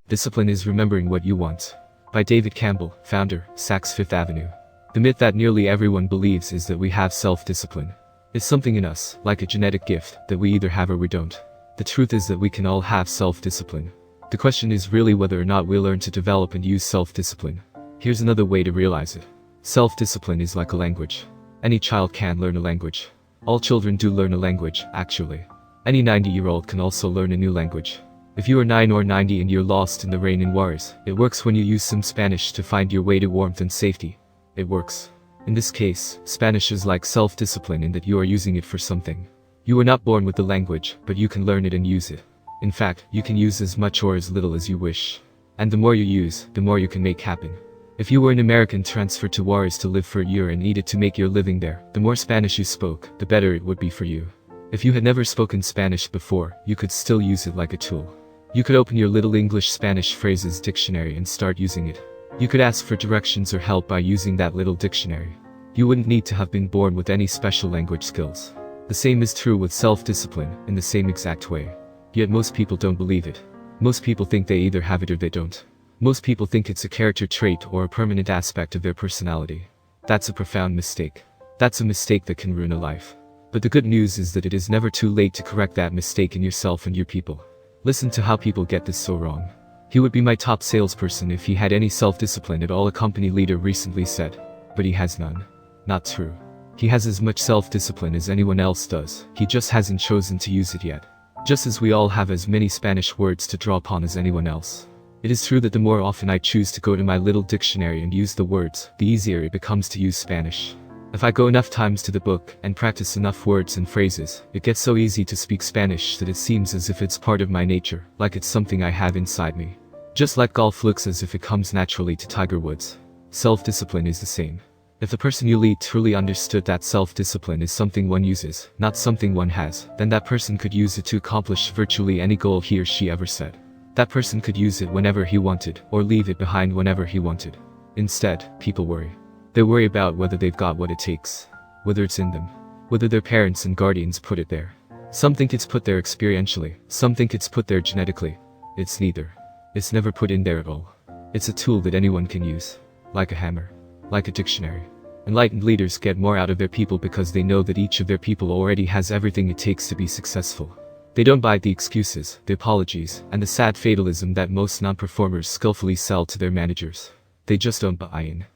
Discipline is remembering what you want. By David Campbell, founder, Saks Fifth Avenue. The myth that nearly everyone believes is that we have self-discipline. It's something in us, like a genetic gift, that we either have or we don't. The truth is that we can all have self-discipline. The question is really whether or not we learn to develop and use self-discipline. Here's another way to realize it. Self-discipline is like a language. Any child can learn a language. All children do learn a language, actually. Any 90-year-old can also learn a new language. If you are 9 or 90 and you're lost in the rain in Juarez, it works when you use some Spanish to find your way to warmth and safety. It works. In this case, Spanish is like self-discipline in that you are using it for something. You were not born with the language, but you can learn it and use it. In fact, you can use as much or as little as you wish. And the more you use, the more you can make happen. If you were an American transferred to Juarez to live for a year and needed to make your living there, the more Spanish you spoke, the better it would be for you. If you had never spoken Spanish before, you could still use it like a tool. You could open your little English-Spanish phrases dictionary and start using it. You could ask for directions or help by using that little dictionary. You wouldn't need to have been born with any special language skills. The same is true with self-discipline, in the same exact way. Yet most people don't believe it. Most people think they either have it or they don't. Most people think it's a character trait or a permanent aspect of their personality. That's a profound mistake. That's a mistake that can ruin a life. But the good news is that it is never too late to correct that mistake in yourself and your people. Listen to how people get this so wrong. He would be my top salesperson if he had any self-discipline at all, a company leader recently said. But he has none. Not true. He has as much self-discipline as anyone else does, he just hasn't chosen to use it yet. Just as we all have as many Spanish words to draw upon as anyone else. It is true that the more often I choose to go to my little dictionary and use the words, the easier it becomes to use Spanish. If I go enough times to the book and practice enough words and phrases, it gets so easy to speak Spanish that it seems as if it's part of my nature, like it's something I have inside me. Just like golf looks as if it comes naturally to Tiger Woods. Self-discipline is the same. If the person you lead truly understood that self-discipline is something one uses, not something one has, then that person could use it to accomplish virtually any goal he or she ever set. That person could use it whenever he wanted, or leave it behind whenever he wanted. Instead, people worry. They worry about whether they've got what it takes, whether it's in them, whether their parents and guardians put it there. Some think it's put there experientially, some think it's put there genetically. It's neither. It's never put in there at all. It's a tool that anyone can use. Like a hammer. Like a dictionary. Enlightened leaders get more out of their people because they know that each of their people already has everything it takes to be successful. They don't buy the excuses, the apologies, and the sad fatalism that most non-performers skillfully sell to their managers. They just don't buy in.